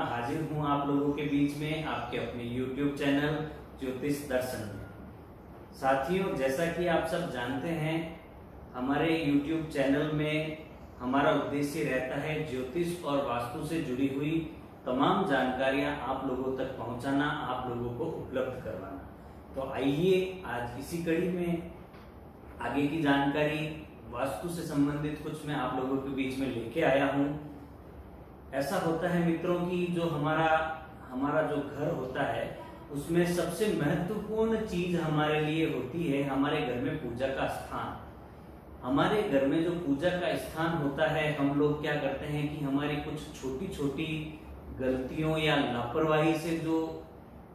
हाजिर हूँ आप लोगों के बीच में आपके अपने YouTube चैनल ज्योतिष दर्शन में। साथियों, जैसा कि आप सब जानते हैं, हमारे YouTube चैनल में हमारा उद्देश्य रहता है ज्योतिष और वास्तु से जुड़ी हुई तमाम जानकारियां आप लोगों तक पहुंचाना, आप लोगों को उपलब्ध करवाना। तो आइए आज इसी कड़ी में आगे की जानकारी वास्तु से संबंधित कुछ मैं आप लोगों के बीच में लेके आया हूं। ऐसा होता है मित्रों की जो हमारा जो घर होता है उसमें सबसे महत्वपूर्ण चीज हमारे लिए होती है हमारे घर में पूजा का स्थान। हमारे घर में जो पूजा का स्थान होता है, हम लोग क्या करते हैं कि हमारी कुछ छोटी छोटी गलतियों या लापरवाही से जो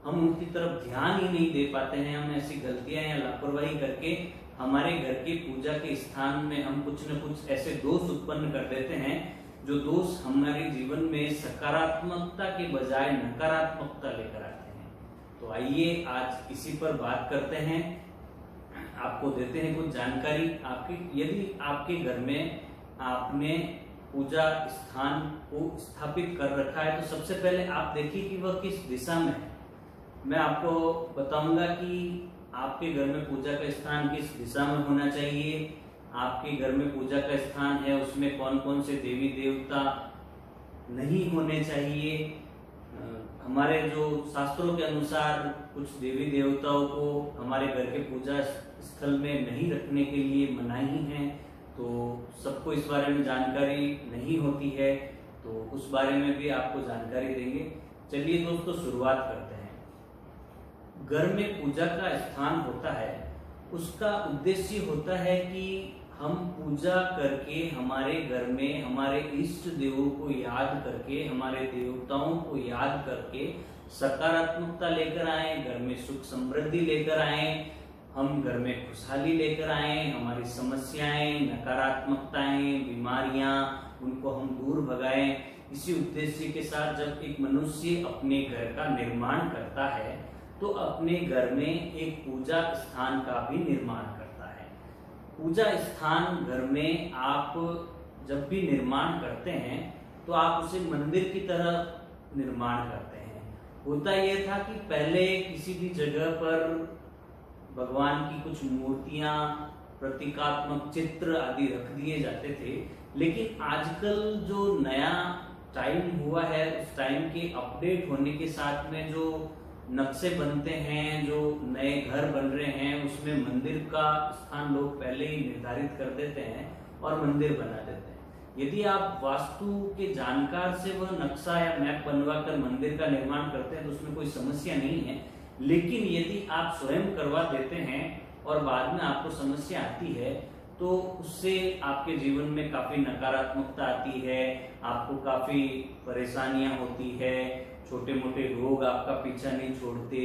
हम उनकी तरफ ध्यान ही नहीं दे पाते हैं, हम ऐसी गलतियां या लापरवाही करके हमारे घर के पूजा के स्थान में हम कुछ न कुछ ऐसे दोष उत्पन्न कर देते हैं जो दोष हमारे जीवन में सकारात्मकता के बजाय नकारात्मकता लेकर आते हैं। तो आइए आज इसी पर बात करते हैं, आपको देते हैं कुछ जानकारी। यदि आपके घर में आपने पूजा स्थान को स्थापित कर रखा है तो सबसे पहले आप देखिए कि वह किस दिशा में है। मैं आपको बताऊंगा कि आपके घर में पूजा का स्थान किस दिशा में होना चाहिए। आपके घर में पूजा का स्थान है उसमें कौन कौन से देवी देवता नहीं होने चाहिए। हमारे जो शास्त्रों के अनुसार कुछ देवी देवताओं को हमारे घर के पूजा स्थल में नहीं रखने के लिए मनाही है, तो सबको इस बारे में जानकारी नहीं होती है, तो उस बारे में भी आपको जानकारी देंगे। चलिए दोस्तों, शुरुआत करते हैं। घर में पूजा का स्थान होता है, उसका उद्देश्य होता है कि हम पूजा करके हमारे घर में हमारे इष्ट देवों को याद करके, हमारे देवताओं को याद करके सकारात्मकता लेकर आए, घर में सुख समृद्धि लेकर आए, हम घर में खुशहाली लेकर आए, हमारी समस्याएं, नकारात्मकताएं, बीमारियां, उनको हम दूर भगाएं। इसी उद्देश्य के साथ जब एक मनुष्य अपने घर का निर्माण करता है तो अपने घर में एक पूजा स्थान का भी निर्माण करता है। पूजा स्थान घर में आप जब भी निर्माण करते हैं तो आप उसे मंदिर की तरह निर्माण करते हैं। होता यह था कि पहले किसी भी जगह पर भगवान की कुछ मूर्तियां, प्रतीकात्मक चित्र आदि रख दिए जाते थे, लेकिन आजकल जो नया टाइम हुआ है उस टाइम के अपडेट होने के साथ में जो नक्शे बनते हैं, जो नए घर बन रहे हैं, उसमें मंदिर का स्थान लोग पहले ही निर्धारित कर देते हैं और मंदिर बना देते हैं। यदि आप वास्तु के जानकार से वह नक्शा या मैप बनवाकर मंदिर का निर्माण करते हैं तो उसमें कोई समस्या नहीं है, लेकिन यदि आप स्वयं करवा देते हैं और बाद में आपको समस्या आती है तो उससे आपके जीवन में काफी नकारात्मकता आती है, आपको काफी परेशानियां होती है, छोटे मोटे रोग आपका पीछा नहीं छोड़ते,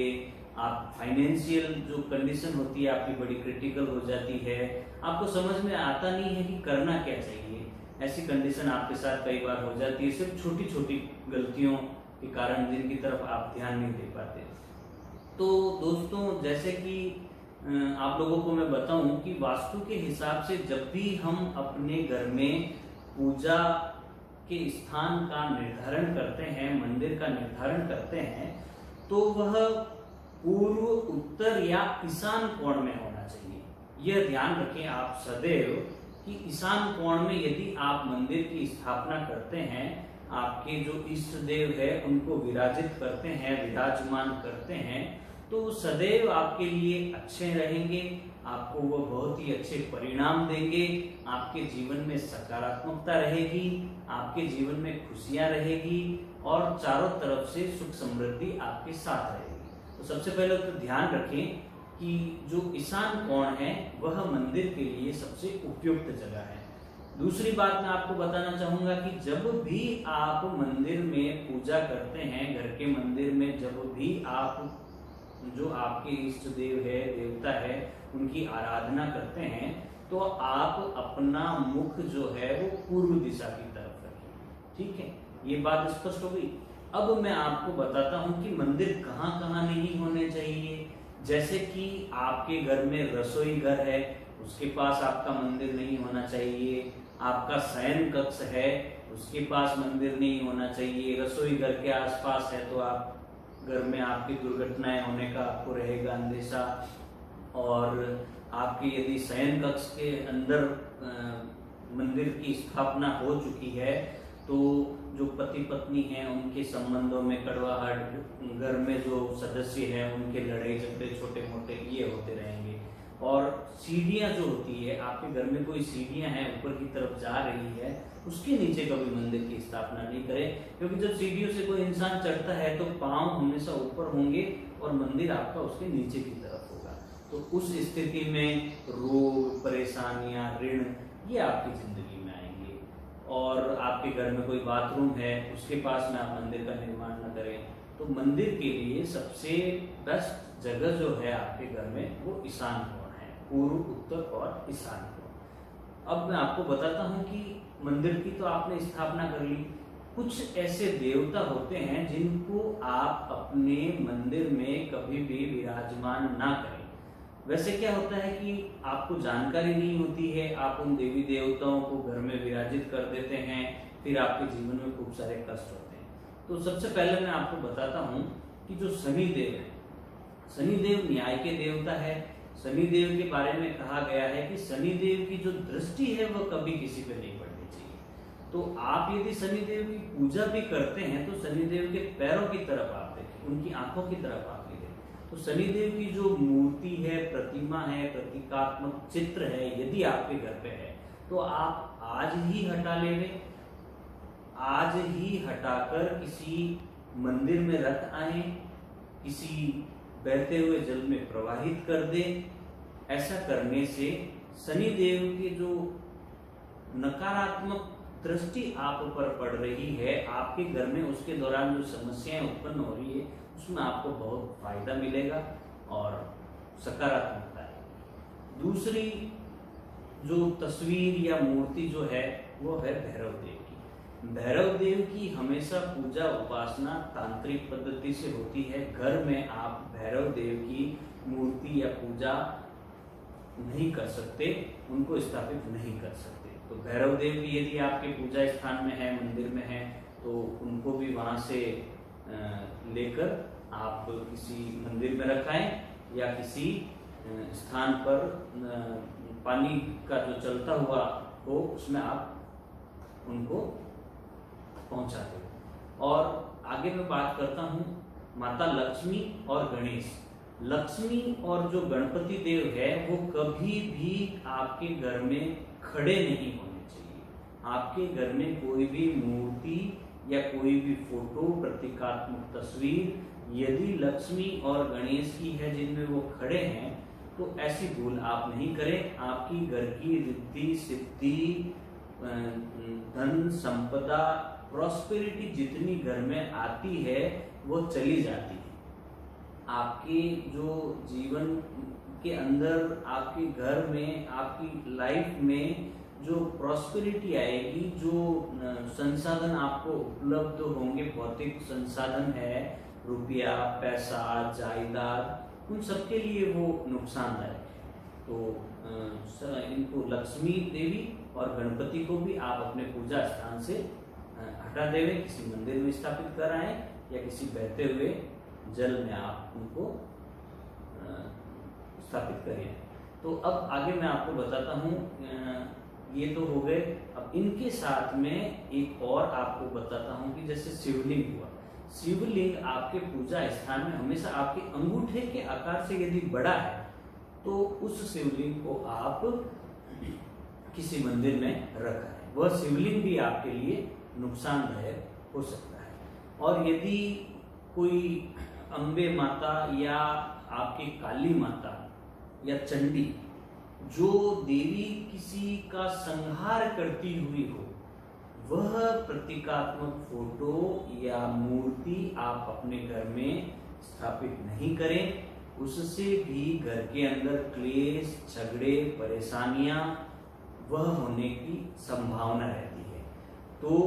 आप फाइनेंशियल जो कंडीशन होती है आपकी बड़ी क्रिटिकल हो जाती है, आपको समझ में आता नहीं है कि करना क्या चाहिए। ऐसी कंडीशन आपके साथ कई बार हो जाती है सिर्फ छोटी छोटी गलतियों के कारण, जिनकी तरफ आप ध्यान नहीं दे पाते। तो दोस्तों, जैसे कि आप लोगों को मैं बताऊं कि वास्तु के हिसाब से जब भी हम अपने घर में पूजा के स्थान का निर्धारण करते हैं, मंदिर का निर्धारण करते हैं, तो वह पूर्व, उत्तर या ईशान कोण में होना चाहिए। यह ध्यान रखें आप सदैव कि ईशान कोण में यदि आप मंदिर की स्थापना करते हैं, आपके जो इष्ट देव है उनको विराजित करते हैं, विराजमान करते हैं, तो सदैव आपके लिए अच्छे रहेंगे, आपको वो बहुत ही अच्छे परिणाम देंगे, आपके जीवन में सकारात्मकता रहेगी, आपके जीवन में खुशियां रहेगी और चारों तरफ से सुख समृद्धि आपके साथ रहेगी। तो सबसे पहले तो ध्यान रखें कि जो ईशान कोण है वह मंदिर के लिए सबसे उपयुक्त जगह है। दूसरी बात मैं आपको बताना चाहूंगा कि जब भी आप मंदिर में पूजा करते हैं, घर के मंदिर में जब भी आप जो आपके इष्ट देव है, देवता है, उनकी आराधना करते हैं तो आप अपना मुख जो है वो पूर्व दिशा की तरफ रखें। ठीक है, ये बात स्पष्ट हो गई। अब मैं आपको बताता हूं कि मंदिर कहाँ कहाँ नहीं होने चाहिए। जैसे कि आपके घर में रसोई घर है, उसके पास आपका मंदिर नहीं होना चाहिए। आपका शयन कक्ष है उसके पास मंदिर नहीं होना चाहिए। रसोई घर के आसपास है तो आप घर में आपकी दुर्घटनाएं होने का आपको रहेगा अंदेशा। और आपकी यदि शयन कक्ष के अंदर मंदिर की स्थापना हो चुकी है तो जो पति पत्नी हैं उनके संबंधों में कड़वाहट, घर में जो सदस्य हैं उनके लड़ाई झगड़े छोटे मोटे ये होते रहेंगे। और सीढ़ियाँ जो होती है, आपके घर में कोई सीढ़ियाँ हैं ऊपर की तरफ जा रही है, उसके नीचे कभी मंदिर की स्थापना नहीं करें, क्योंकि जब सीढ़ियों से कोई इंसान चढ़ता है तो पांव हमेशा ऊपर होंगे और मंदिर आपका उसके नीचे की तरफ होगा। तो उस स्थिति में रोग, परेशानियां, ऋण ये आपकी जिंदगी में आएंगे। और आपके घर में कोई बाथरूम है उसके पास में आप मंदिर का निर्माण न करें। तो मंदिर के लिए सबसे बेस्ट जगह जो है आपके घर में वो ईशान कोण है, पूर्व, उत्तर और ईशान कोण। अब मैं आपको बताता हूँ कि मंदिर की तो आपने स्थापना कर ली, कुछ ऐसे देवता होते हैं जिनको आप अपने मंदिर में कभी भी विराजमान ना करें। वैसे क्या होता है कि आपको जानकारी नहीं होती है, आप उन देवी देवताओं को घर में विराजित कर देते हैं, फिर आपके जीवन में खूब सारे कष्ट होते हैं। तो सबसे पहले मैं आपको बताता हूँ कि जो शनिदेव है, शनिदेव न्याय के देवता है। शनिदेव के बारे में कहा गया है कि शनिदेव की जो दृष्टि है वह कभी किसी पे नहीं पड़नी चाहिए। तो आप यदि शनिदेव की पूजा भी करते हैं तो शनिदेव के पैरों की तरफ आप देखें, उनकी आंखों की तरफ आप देखें। तो शनिदेव की जो मूर्ति है, प्रतिमा है, प्रतीकात्मक चित्र है, यदि आपके घर पे है तो आप आज ही हटा लेंगे, आज ही हटाकर किसी मंदिर में रख आए, किसी बहते हुए जल में प्रवाहित कर दे। ऐसा करने से शनिदेव के जो नकारात्मक दृष्टि आप पर पड़ रही है आपके घर में, उसके दौरान जो समस्याएं उत्पन्न हो रही है उसमें आपको बहुत फायदा मिलेगा और सकारात्मकता है। दूसरी जो तस्वीर या मूर्ति जो है वो है भैरव देव की। भैरव देव की हमेशा पूजा उपासना तांत्रिक पद्धति से होती है। घर में आप भैरव देव की मूर्ति या पूजा नहीं कर सकते, उनको स्थापित नहीं कर सकते। तो भैरव देव भी यदि आपके पूजा स्थान में है, मंदिर में है, तो उनको भी वहां से लेकर आप किसी मंदिर में रखाएं या किसी स्थान पर पानी का जो चलता हुआ हो उसमें आप उनको पहुंचा दें। और आगे मैं बात करता हूँ माता लक्ष्मी और गणेश। लक्ष्मी और जो गणपति देव है वो कभी भी आपके घर में खड़े नहीं होने चाहिए। आपके घर में कोई भी मूर्ति या कोई भी फोटो, प्रतीकात्मक तस्वीर यदि लक्ष्मी और गणेश की है जिनमें वो खड़े हैं तो ऐसी भूल आप नहीं करें। आपकी घर की रिद्धि सिद्धि, धन संपदा, प्रॉस्पेरिटी जितनी घर में आती है वो चली जाती है। आपके जो जीवन के अंदर, आपके घर में, आपकी लाइफ में जो प्रॉस्पेरिटी आएगी, जो संसाधन आपको उपलब्ध होंगे, भौतिक संसाधन है, रुपया, पैसा, जायदाद, उन सबके लिए वो नुकसानदायक है। तो इनको लक्ष्मी देवी और गणपति को भी आप अपने पूजा स्थान से हटा देवें, किसी मंदिर में स्थापित कराएं या किसी बहते हुए जल में आप उनको स्थापित करें। तो अब आगे मैं आपको बताता हूँ, ये तो हो गए। अब इनके साथ में एक और आपको बताता हूँ कि जैसे शिवलिंग हुआ। शिवलिंग आपके पूजा स्थान में हमेशा आपके अंगूठे के आकार से यदि बड़ा है तो उस शिवलिंग को आप किसी मंदिर में रखें। वह शिवलिंग भी आपके लिए नुकसानदायक हो सकता है। और यदि कोई अम्बे माता या आपकी काली माता या चंडी, जो देवी किसी का संहार करती हुई हो, वह प्रतीकात्मक फोटो या मूर्ति आप अपने घर में स्थापित नहीं करें। उससे भी घर के अंदर क्लेश, झगड़े, परेशानियां वह होने की संभावना रहती है। तो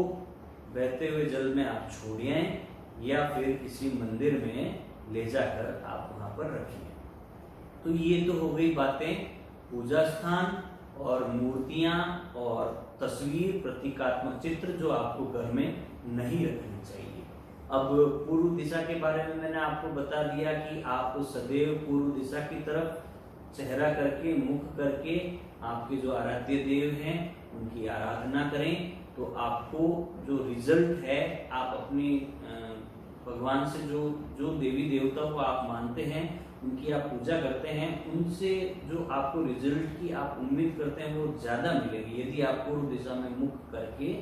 बहते हुए जल में आप छोड़ आएं या फिर किसी मंदिर में ले जाकर आप वहां पर रखिए। तो ये तो हो गई बातें पूजा स्थान और मूर्तियां और तस्वीर, प्रतीकात्मक चित्र जो आपको घर में नहीं रखनी चाहिए। अब पूर्व दिशा के बारे में मैंने आपको बता दिया कि आप सदैव पूर्व दिशा की तरफ चेहरा करके, मुख करके आपके जो आराध्य देव हैं उनकी आराधना करें, तो आपको जो रिजल्ट है, आप अपनी भगवान से जो देवी देवता को आप मानते हैं, उनकी आप पूजा करते हैं, उनसे जो आपको रिजल्ट की आप उम्मीद करते हैं वो ज्यादा मिलेगी यदि आप पूर्व दिशा में मुख करके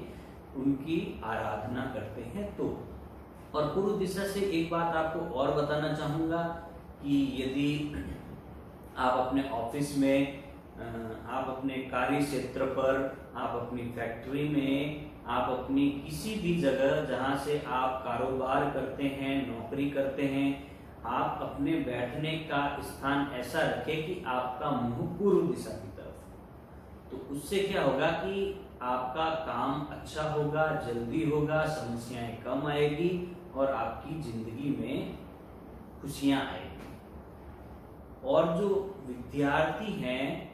उनकी आराधना करते हैं तो। और पूर्व दिशा से एक बात आपको और बताना चाहूंगा कि यदि आप अपने ऑफिस में, आप अपने कार्य क्षेत्र पर, आप अपनी फैक्ट्री में, आप अपनी किसी भी जगह जहां से आप कारोबार करते हैं, नौकरी करते हैं, आप अपने बैठने का स्थान ऐसा रखें कि आपका मुंह पूर्व दिशा की तरफ, तो उससे क्या होगा कि आपका काम अच्छा होगा, जल्दी होगा, समस्याएं कम आएगी और आपकी जिंदगी में खुशियां आएगी। और जो विद्यार्थी हैं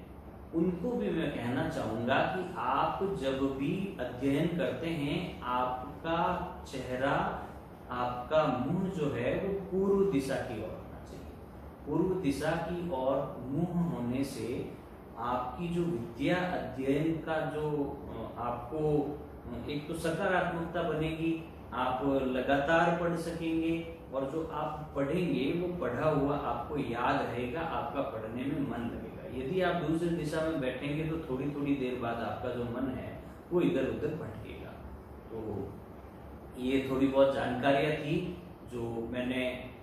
उनको भी मैं कहना चाहूंगा कि आप जब भी अध्ययन करते हैं, आपका चेहरा, आपका मुंह जो है वो पूर्व दिशा की ओर होना चाहिए। पूर्व दिशा की ओर मुंह होने से आपकी जो विद्या अध्ययन का जो आपको एक तो सकारात्मकता बनेगी, आप लगातार पढ़ सकेंगे और जो आप पढ़ेंगे वो पढ़ा हुआ आपको याद रहेगा, आपका पढ़ने में मन लगेगा। यदि आप दूसरी दिशा में बैठेंगे तो थोड़ी थोड़ी देर बाद आपका जो मन है वो इधर उधर भटकेगा। तो ये थोड़ी बहुत जानकारियां थी जो मैंने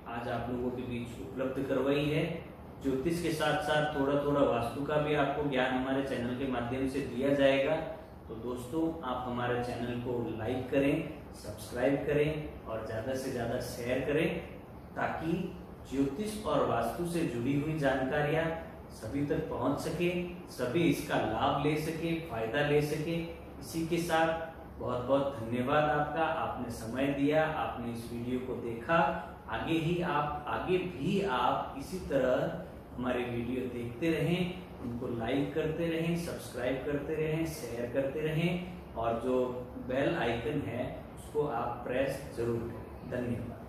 आज आप लोगों के बीच उपलब्ध करवाई है। ज्योतिष के साथ साथ थोड़ा थोड़ा वास्तु का भी आपको ज्ञान हमारे चैनल के माध्यम से दिया जाएगा। तो दोस्तों, आप हमारे चैनल को लाइक करें, सब्सक्राइब करें और ज़्यादा से ज़्यादा शेयर करें, ताकि ज्योतिष और वास्तु से जुड़ी हुई जानकारियाँ सभी तक पहुंच सके, सभी इसका लाभ ले सके, फायदा ले सके। इसी के साथ बहुत बहुत धन्यवाद आपका, आपने समय दिया, आपने इस वीडियो को देखा। आगे भी आप इसी तरह हमारे वीडियो देखते रहें, उनको लाइक करते रहें, सब्सक्राइब करते रहें, शेयर करते रहें और जो बेल आइकन है उसको आप प्रेस जरूर करें। धन्यवाद।